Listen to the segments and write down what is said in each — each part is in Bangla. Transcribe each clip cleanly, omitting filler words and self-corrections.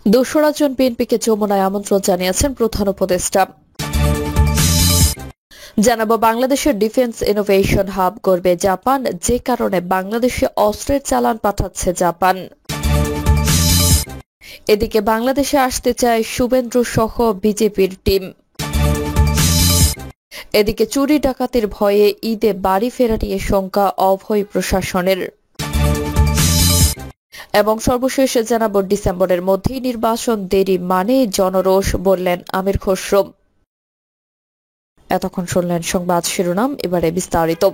দোসরা জুন বিএনপিকে যমুনায় আমন্ত্রণ জানিয়েছেন প্রধান উপদেষ্টা। জানাবো বাংলাদেশের ডিফেন্স ইনোভেশন হাব গড়বে জাপান, যে কারণে বাংলাদেশে অস্ত্রের চালান পাঠাচ্ছে জাপান। এদিকে বাংলাদেশে আসতে চায় শুভেন্দু সহ বিজেপির টিম। এদিকে চুরি ডাকাতির ভয়ে ঈদে বাড়ি ফেরা নিয়ে শঙ্কা অভয় প্রশাসনের। এবং সর্বশেষ জানাবো ডিসেম্বরের মধ্যেই নির্বাচন দেরি মানে জনরোষ, বললেন আমির খসরু। এতক্ষণ শুনলেন সংবাদ শিরোনাম, এবারে বিস্তারিত।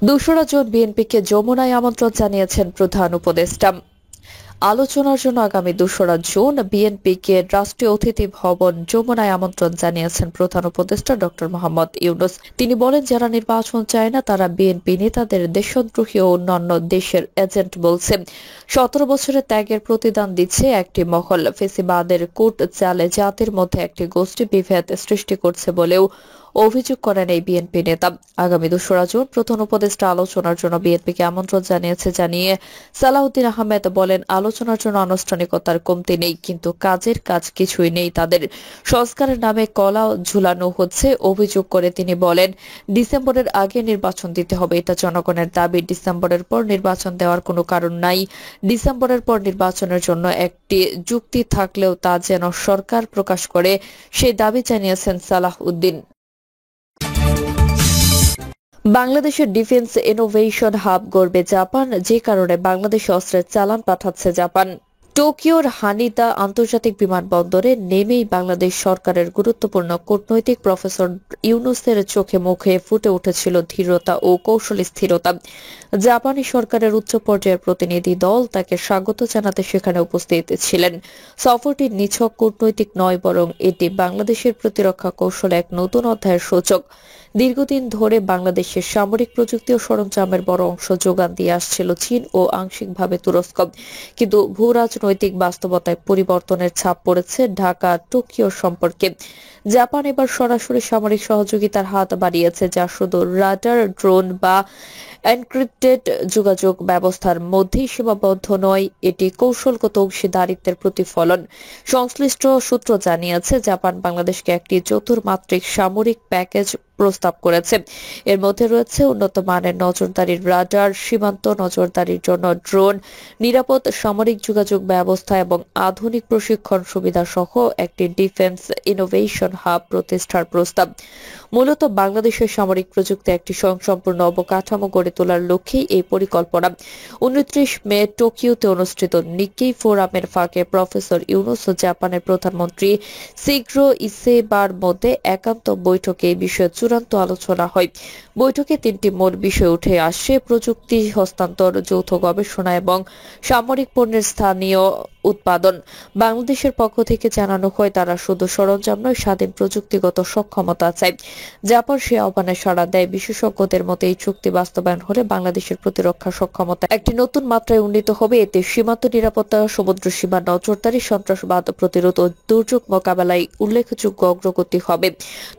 দোসরা জুন বিএনপিকে যমুনায় আমন্ত্রণ জানিয়েছেন প্রধান উপদেষ্টা। আলোচনার জন্য আগামী 2রা জুন বিএনপিকে রাষ্ট্রীয় অতিথি ভবন যমুনায় আমন্ত্রণ জানিয়েছেন প্রধান উপদেষ্টা ডক্টর মোহাম্মদ ইউনূস। তিনি বলেন, যারা নির্বাচন চায় না তারা বিএনপি নেতাদের দেশদ্রোহী ও অন্যান্য দেশের এজেন্ট বলছে। 17 বছরের ত্যাগের প্রতিদান দিচ্ছে একটি মহল, ফেসিবাদের কূট চালে জাতির মধ্যে একটি গোষ্ঠী বিভেদ সৃষ্টি করছে বলেও অভিযোগ করেন এই বিএনপি নেতা। আগামী 2রা জুন প্রধান উপদেষ্টা আলোচনার জন্য বিএনপিকে আমন্ত্রণ জানিয়েছে জানিয়ে সালাউদ্দিন আহমেদ বলেন, আলোচনার জন্য আনুষ্ঠানিকতার কমতি নেই, কিন্তু কাজের কাজ কিছুই নেই তাদের। সংস্কারের নামে কলা ঝুলানো হচ্ছে অভিযোগ করে তিনি বলেন, ডিসেম্বরের আগে নির্বাচন দিতে হবে, এটা জনগণের দাবি। ডিসেম্বরের পর নির্বাচন দেওয়ার কোনো কারণ নাই। ডিসেম্বরের পর নির্বাচনের জন্য একটি যুক্তি থাকলেও তা যেন সরকার প্রকাশ করে, সেই দাবি জানিয়েছেন সালাউদ্দিন। বাংলাদেশের ডিফেন্স ইনোভেশন হাব গড়বে জাপান, যে কারণে বাংলাদেশে অস্ত্রের চালান পাঠাচ্ছে জাপান। টোকিওর হানিদা আন্তর্জাতিক বিমানবন্দরে নেমেই বাংলাদেশ সরকারের গুরুত্বপূর্ণ কূটনৈতিক প্রফেসর ইউনূসের চোখে মুখে ফুটে উঠেছিল ধীরতা ও কৌশলী স্থিরতা। জাপানি সরকারের উচ্চ পর্যায়ের প্রতিনিধি দল তাকে স্বাগত জানাতে সেখানে উপস্থিত ছিলেন। সফরটি নিছক কূটনৈতিক নয়, বরং এটি বাংলাদেশের প্রতিরক্ষা কৌশলে এক নতুন অধ্যায়ের সূচক। দীর্ঘদিন ধরে বাংলাদেশের সামরিক প্রযুক্তি ও সরঞ্জামের বড় অংশ যোগান দিয়ে আসছিল চীন ও আংশিকভাবে তুরস্ক, কিন্তু ভূরাজনৈতিক বাস্তবতায় পরিবর্তনের ছাপ পড়েছে ঢাকা টোকিও সম্পর্কে। জাপান এবার সরাসরি সামরিক সহযোগিতার হাত বাড়িয়েছে, যা শুধু রাডার, ড্রোন বা এনক্রিপ্টেড যোগাযোগ ব্যবস্থার মধ্যেই সীমাবদ্ধ নয়, এটি কৌশলগত অংশীদারিত্বের প্রতিফলন। সংশ্লিষ্ট সূত্র জানিয়েছে, জাপান বাংলাদেশকে একটি চতুর্মাত্রিক সামরিক প্যাকেজ প্রস্তাব করেছে। এর মধ্যে রয়েছে উন্নত মানের নজরদারির রাডার, সীমান্ত নজরদারির জন্য ড্রোন, নিরাপদ সামরিক যোগাযোগ ব্যবস্থা এবং আধুনিক প্রশিক্ষণ সুবিধা সহ একটি ডিফেন্স ইনোভেশন হাব প্রতিষ্ঠার প্রস্তাব। মূলত বাংলাদেশের সামরিক প্রযুক্তি একটি স্বয়ংসম্পূর্ণ অবকাঠামো গড়ে তোলার লক্ষ্যেই এই পরিকল্পনা। 29 মে টোকিওতে অনুষ্ঠিত নিক্কেই ফোরামের ফাঁকে প্রফেসর ইউনূস ও জাপানের প্রধানমন্ত্রী শিগেরো ইসেবার মধ্যে একান্ত বৈঠকে এই বিষয়ে চূড়ান্ত আলোচনা হয়। বৈঠকে 3টি মূল বিষয় উঠে আসে: প্রযুক্তি হস্তান্তর, যৌথ গবেষণা এবং সামরিক পণ্যের স্থানীয় উৎপাদন। বাংলাদেশের পক্ষ থেকে জানানো হয়, তারা শুধু সরঞ্জাম নয়, স্বাধীন প্রযুক্তিগত সক্ষমতা চায়। জাপান সে আহ্বানে সাড়া দেয়। বিশেষজ্ঞদের মতে এই চুক্তি বাস্তবায়ন হলে বাংলাদেশের প্রতিরক্ষা সক্ষমতা একটি নতুন মাত্রায় উন্নীত হবে। এতে সীমান্ত নিরাপত্তা, সমুদ্র সীমা নজরদারি, সন্ত্রাসবাদ প্রতিরোধ ও দুর্যোগ মোকাবেলায় উল্লেখযোগ্য অগ্রগতি হবে।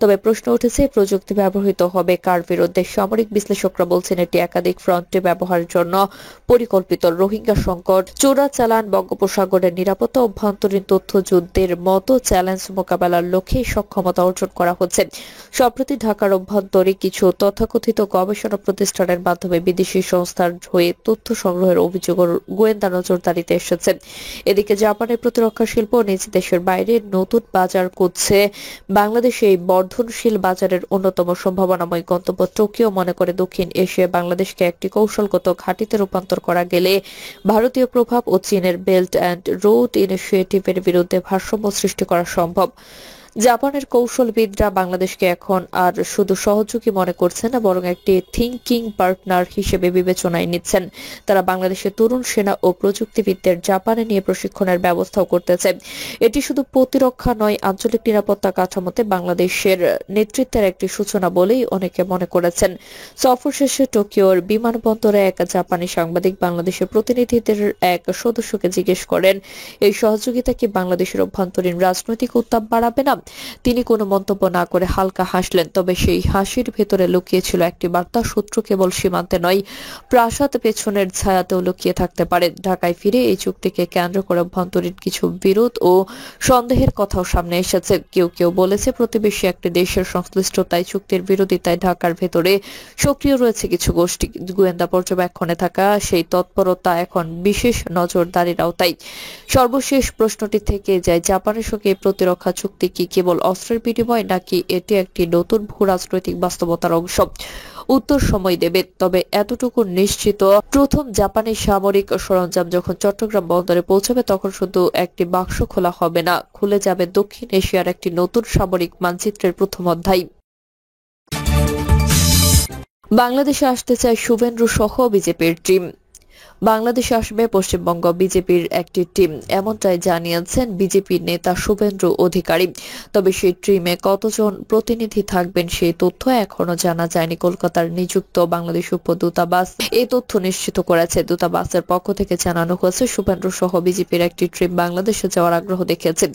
তবে প্রশ্ন উঠেছে, প্রযুক্তি ব্যবহৃত হবে কার বিরুদ্ধে? সামরিক বিশ্লেষকরা বলছেন, এটি একাধিক ফ্রন্টে ব্যবহারের জন্য পরিকল্পিত। রোহিঙ্গা সংকট, চোরাচালান, বঙ্গোপসাগরের নিরাপত্তা, অভ্যন্তরীণ তথ্য যুদ্ধের মতো চ্যালেঞ্জ মোকাবেলার লক্ষ্যে সক্ষমতা অর্জন করা হচ্ছে। সম্প্রতি ঢাকার অভ্যন্তরে কিছু তথাকথিত গবেষণা প্রতিষ্ঠানের মাধ্যমে বিদেশি সংস্থার হয়ে তথ্য সংগ্রহের অভিযোগ গোয়েন্দা নজরদারিতে এসেছে। এদিকে জাপানের প্রতিরক্ষা শিল্প নিজ দেশের বাইরে নতুন বাজার খুঁজছে। বাংলাদেশে এই বর্ধনশীল বাজারের অন্যতম সম্ভাবনাময় গন্তব্য টোকিও মনে করে দক্ষিণ এশিয়ায় বাংলাদেশকে একটি কৌশলগত ঘাঁটিতে রূপান্তর করা গেলে ভারতীয় প্রভাব ও চীনের বেল্ট অ্যান্ড রোড ইনিশিয়েটিভের বিরুদ্ধে ভারসাম্য সৃষ্টি করা সম্ভব। জাপানের কৌশলবিদরা বাংলাদেশকে এখন আর শুধু সহযোগী মনে করছেন না, বরং একটি থিংকিং পার্টনার হিসেবে বিবেচনায় নিচ্ছেন। তারা বাংলাদেশের তরুণ সেনা ও প্রযুক্তিবিদদের জাপানে নিয়ে প্রশিক্ষণের ব্যবস্থাও করতেছে। এটি শুধু প্রতিরক্ষা নয়, আঞ্চলিক নিরাপত্তা কাঠামোতে বাংলাদেশের নেতৃত্বের একটি সূচনা বলেই অনেকে মনে করেছেন। সফর শেষে টোকিওর বিমানবন্দরে এক জাপানি সাংবাদিক বাংলাদেশের প্রতিনিধিদের এক সদস্যকে জিজ্ঞেস করেন, এই সহযোগিতা কি বাংলাদেশের অভ্যন্তরীণ রাজনৈতিক উত্তাপ বাড়াবে না? তিনি কোনো মন্তব্য না করে হালকা হাসলেন, তবে সেই হাসির ভেতরে লুকিয়ে ছিল একটি বার্তা, শত্রু কেবল সীমান্তে নয়, প্রাসাদ পেছনের ছায়াতেও লুকিয়ে থাকতে পারে। ঢাকায় ফিরে এই চুক্তিকে কেন্দ্র করে অভ্যন্তরীণ কিছু বিরোধ ও সন্দেহের কথাও সামনে এসেছে। কেউ কেউ বলেছে প্রতিবেশী একটি দেশের সংশ্লিষ্টতায় চুক্তির বিরোধিতায় ঢাকার ভেতরে সক্রিয় রয়েছে কিছু গোষ্ঠী। গোয়েন্দা পর্যবেক্ষণে থাকা সেই তৎপরতা এখন বিশেষ নজরদারির আওতায়। সর্বশেষ প্রশ্নটি থেকে যায়, জাপানের সঙ্গে এই প্রতিরক্ষা চুক্তি কি কেবল অস্ত্রের বিনিময়, নাকি এটি একটি নতুন ভূ রাজনৈতিক বাস্তবতার অংশ? উত্তর সময় দেবে, তবে এতটুকু নিশ্চিত, প্রথম জাপানি সামরিক সরঞ্জাম যখন চট্টগ্রাম বন্দরে পৌঁছাবে তখন শুধু একটি বাক্স খোলা হবে না, খুলে যাবে দক্ষিণ এশিয়ার একটি নতুন সামরিক মানচিত্রের প্রথম অধ্যায়। বাংলাদেশে আসতে চায় শুভেন্দু সহ বিজেপির টিম। বাংলাদেশে আসবে পশ্চিমবঙ্গ বিজেপির একটি টিম, এমনটাই জানিয়েছেন বিজেপির নেতা শুভেন্দু অধিকারী। তবে সেই টিমে কতজন প্রতিনিধি থাকবেন সেই তথ্য এখনো জানা যায়নি। কলকাতার নিযুক্ত বাংলাদেশ উপদূতাবাস এই তথ্য নিশ্চিত করেছে। দূতাবাসের পক্ষ থেকে জানানো হয়েছে, শুভেন্দু সহ বিজেপির একটি টিম বাংলাদেশে যাওয়ার আগ্রহ দেখিয়েছে।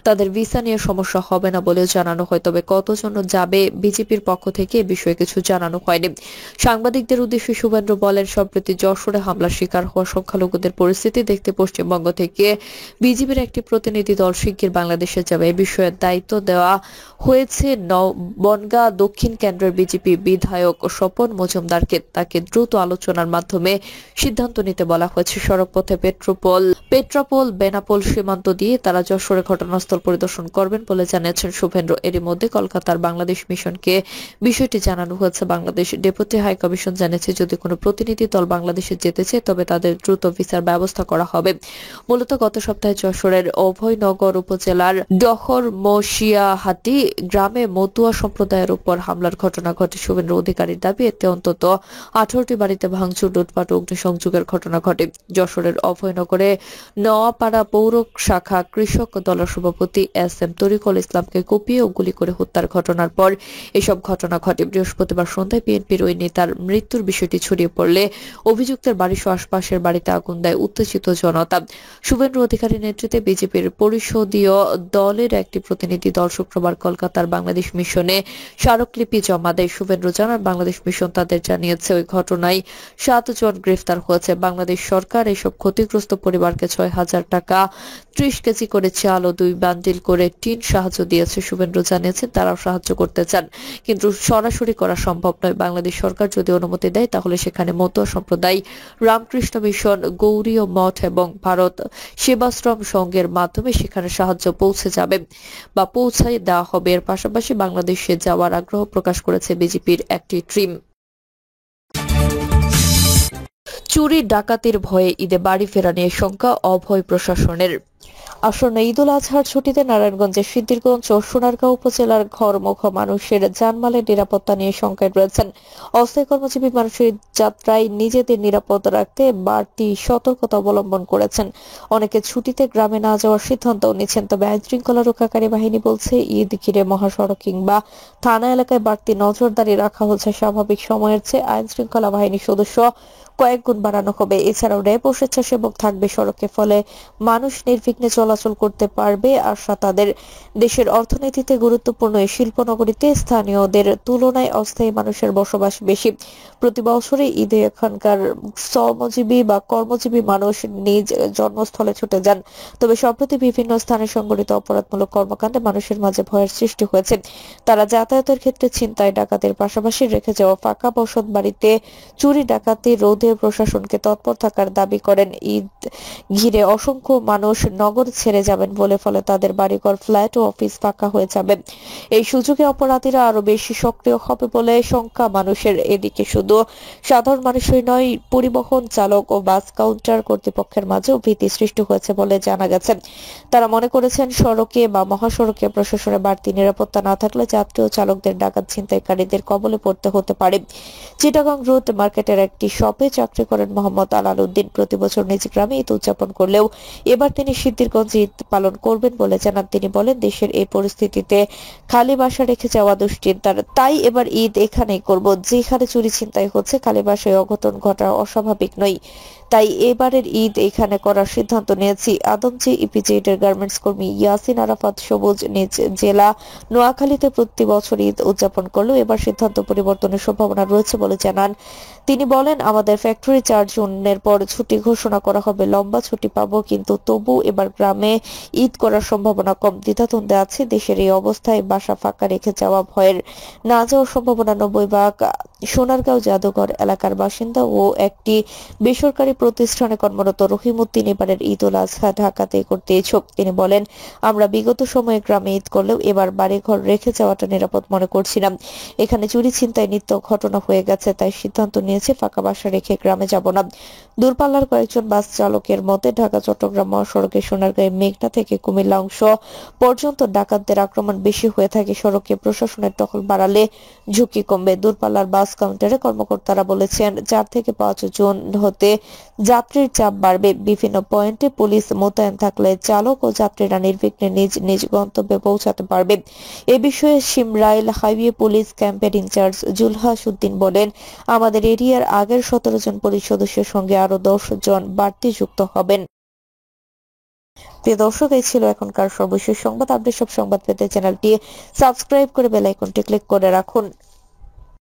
তাদের ভিসা নিয়ে সমস্যা হবে না বলেও জানানো হয়, তবে কতজন যাবে বিজেপির পক্ষ থেকে এ বিষয়ে কিছু জানানো হয়নি। সাংবাদিকদের উদ্দেশ্যে শুভেন্দু বলেন, সম্প্রতি যশোরে হামলার শিকার হওয়া সংখ্যালঘুদের পরিস্থিতি দেখতে পশ্চিমবঙ্গ থেকে বিজেপির একটি প্রতিনিধি দল শিগগির বাংলাদেশে যাবে। এ বিষয়ে দায়িত্ব দেওয়া হয়েছে বনগাঁ দক্ষিণ কেন্দ্রের বিজেপি বিধায়ক স্বপন মজুমদারকে। তাকে দ্রুত আলোচনার মাধ্যমে সিদ্ধান্ত নিতে বলা হয়েছে। সড়কপথে পেট্রাপোল বেনাপোল সীমান্ত দিয়ে তারা যশোরে ঘটনাস্থল পরিদর্শন করবেন বলে জানিয়েছেন শুভেন্দু। এরই মধ্যে কলকাতার বাংলাদেশ মিশনকে বিষয়টি জানানো হয়েছে। বাংলাদেশ ডেপুটি হাই কমিশন জানিয়েছে, যদি কোনো প্রতিনিধি দল বাংলাদেশে যেতে চায় তবে তাদের দ্রুত ভিসার ব্যবস্থা করা হবে। মূলত গত সপ্তাহে যশোরের অভয়নগর উপজেলার ডহরমশিয়াহাটি গ্রামে মতুয়া সম্প্রদায়ের উপর হামলার ঘটনা ঘটে। শুভেন্দু অধিকারীর দাবি, এতে অন্তত 18টি বাড়িতে ভাঙচুর, লুটপাট ও অগ্নিসংযোগের ঘটনা ঘটে। যশোরের অভয়নগরে নোয়াপাড়া পৌর শাখা কৃষক দলের সভাপতি এস.এম. তরিকুল ইসলামকে কুপিয়ে ও গুলি করে হত্যার ঘটনার পর এসব ঘটনা ঘটে। বৃহস্পতিবার সন্ধ্যায় বিএনপির ওই নেতার মৃত্যুর বিষয়টি ছড়িয়ে পড়লে অভিযুক্তের বাড়িসহ আশপাশের বাড়িতে আগুন দেয় উত্তেজিত জনতা। শুভেন্দু অধিকারী নেতৃত্বে বিজেপির পরিষদীয় দলের একটি প্রতিনিধি দল শুক্রবার কলকাতার বাংলাদেশ মিশনে স্মারকলিপি জমা দেয়। শুভেন্দু জানান, বাংলাদেশ মিশন তাদের জানিয়েছে ওই ঘটনায় 7 জন গ্রেফতার হয়েছে। বাংলাদেশ সরকার এসব ক্ষতিগ্রস্ত পরিবারকে 6,000 টাকা, 30 কেজি করে চাল ও 2 বান্ডিল করে টিন সাহায্য দিয়েছে। শুভেন্দু জানিয়েছেন, তারাও সাহায্য করতে চান, কিন্তু সরাসরি করা সম্ভব নয়। বাংলাদেশ সরকার যদি অনুমতি দেয় তাহলে সেখানে মতুয়া সম্প্রদায়, রামকৃষ্ণ মিশন, গৌরীয় মঠ এবং ভারত সেবাশ্রম সংঘের মাধ্যমে সেখানে সাহায্য পৌঁছে যাবে বা পৌঁছায় দেওয়া হবে। এর পাশাপাশি বাংলাদেশে যাওয়ার আগ্রহ প্রকাশ করেছে বিজেপির একটি টিম। চুরি ডাকাতির ভয়ে ঈদে বাড়ি ফেরা নিয়ে শঙ্কা অভয় প্রশাসনের। আসন্ন ঈদ উল আজহার ছুটিতে নারায়ণগঞ্জের সিদ্ধিরগঞ্জ ও সোনারগাঁও উপজেলার ঘরমুখ মানুষের জানমালের নিরাপত্তা নিয়ে শঙ্কায় রয়েছেন। অস্থায়ী কর্মজীবী মানুষের যাত্রায় নিজেদের নিরাপদ রাখতে বাড়তি সতর্কতা অবলম্বন করেছেন। অনেকে ছুটিতে গ্রামে না যাওয়ার সিদ্ধান্তও নিচ্ছেন। তবে আইন শৃঙ্খলা রক্ষাকারী বাহিনী বলছে, ঈদ ঘিরে মহাসড়ক কিংবা থানা এলাকায় বাড়তি নজরদারি রাখা হচ্ছে। স্বাভাবিক সময়ের চেয়ে আইন শৃঙ্খলা বাহিনীর সদস্য কয়েক গুণ বাড়ানো হবে। এছাড়াও র্যাব ও স্বেচ্ছাসেবক থাকবে সড়কে, ফলে মানুষ নির্বিঘ্নে চলাচল করতে পারবে। আর তাদের দেশের অর্থনীতিতে গুরুত্বপূর্ণ এই শিল্পনগরীতে স্থানীয়দের তুলনায় অস্থায়ী মানুষের বসবাস বেশি। প্রতি বছরে ঈদে এখানকার শ্রমজীবী বা কর্মজীবী মানুষ নিজ জন্মস্থলে ছুটে যান। তবে সম্প্রতি বিভিন্ন স্থানে সংঘটিত অপরাধমূলক কর্মকাণ্ডে মানুষের মাঝে ভয়ের সৃষ্টি হয়েছে। তারা যাতায়াতের ক্ষেত্রে ছিনতাই, ডাকাতির পাশাপাশি রেখে যাওয়া ফাঁকা বসত বাড়িতে চুরি ডাকাতি রোধে প্রশাসনকে তৎপর থাকার দাবি করেন। ঈদ ঘিরে অসংখ্য মানুষ নগর ছেড়ে যাবেন বলে, ফলে তাদের বাড়িঘর, ফ্ল্যাট ও অফিস ফাঁকা হয়ে যাবে। এই সুযোগে অপরাধীরা আরো বেশি সক্রিয় হবে বলে শঙ্কা মানুষের। এদিকে শুধু সাধারণ মানুষই নয়, পরিবহন চালক ও বাস কাউন্টার কর্তৃপক্ষের মাঝেও ভীতি সৃষ্টি হয়েছে বলে জানা গেছে। তারা মনে করেছেন, সড়কে বা মহাসড়কে প্রশাসনের বাড়তি নিরাপত্তা না থাকলে যাত্রী ও চালকদের ডাকাত ছিনতাইকারীদের কবলে পড়তে হতে পারে। চিটাগং রোড মার্কেটের একটি শপে চাকরি করেন মোহাম্মদ আলাল উদ্দিন। প্রতি বছর নিজ গ্রামে ঈদ উদযাপন করলেও এবার তিনি সিদ্ধিরগঞ্জে ঈদ পালন করবেন বলে জানান। তিনি বলেন, দেশের এই পরিস্থিতিতে খালি বাসা রেখে যাওয়া দুশ্চিন্তার, তাই এবার ঈদ এখানেই করব। যেখানে চুরি ছিনতাই হচ্ছে, খালি বাসায় অঘটন ঘটা অস্বাভাবিক নয়। তাই এবারের ঈদ এখানে করার সিদ্ধান্ত নিয়েছি। আদমজী ইপিজেডের গার্মেন্টস কর্মী ইয়াসিন আরাফাত সবুজ নিজ জেলা নোয়াখালীতে প্রতি বছর ঈদ উদযাপন করলেও এবার সিদ্ধান্ত পরিবর্তনের সম্ভাবনা রয়েছে বলে জানান তিনি। বলেন, আমাদের ফ্যাক্টরি 4 জুনের পর ছুটি ঘোষণা করা হবে, লম্বা ছুটি পাবো, কিন্তু তবু এবার গ্রামে ঈদ করার সম্ভাবনা কম। দ্বিধাদ্বন্দ্বে আছে। দেশের এই অবস্থায় বাসা ফাঁকা রেখে যাওয়া ভয়ের, না যাওয়ার সম্ভাবনা 90 ভাগ। সোনারগাঁও জাদুঘর এলাকার বাসিন্দা ও একটি বেসরকারি প্রতিষ্ঠানে কর্মরত রহিমউদ্দিন এবারের ঈদ উল আজহা ঢাকাতে করতে ইচ্ছুক। তিনি বলেন, আমরা বিগত সময়ে গ্রামে ঈদ করলেও এবার বাড়িঘর রেখে যাওয়াটা নিরাপদ মনে করছিলাম। এখানে চুরি ছিনতাই নিত্য ঘটনা হয়ে গেছে, তাই সিদ্ধান্ত নিয়েছে ফাঁকা বাসা রেখে গ্রামে যাব না। দূরপাল্লার কয়েকজন বাস চালকের মতে ঢাকা চট্টগ্রাম মহাসড়কে সোনারগাঁয়ে মেঘনা থেকে কুমিল্লা অংশ পর্যন্ত ডাকাতদের আক্রমণ বেশি হয়ে থাকে। সড়কে প্রশাসনের টহল বাড়ালে ঝুঁকি কমবে। দূরপাল্লার বাস কাউন্টারে কর্মকর্তারা বলেছেন, 4 থেকে 5 জুন হতে যাত্রীর চাপ বাড়বে। বিভিন্ন পয়েন্টে পুলিশ মোতায়েন থাকলে চালক ও যাত্রীরা নির্বিঘ্নে নিজ নিজ গন্তব্যে পৌঁছাতে পারবে। এ বিষয়ে শিমরাইল হাইওয়ে পুলিশ ক্যাম্পের ইনচার্জ জুলহাস উদ্দিন বলেন, আমাদের এরিয়ার আগের 17 জন পুলিশ সদস্যের সঙ্গে আরো 10 জন বাড়তি যুক্ত হবেন। প্রিয় দর্শক, এই ছিল এখনকার সর্বশেষ সংবাদ। আপডেট সব সংবাদ পেতে চ্যানেলটি সাবস্ক্রাইব করে বেল আইকনটি ক্লিক করে রাখুন।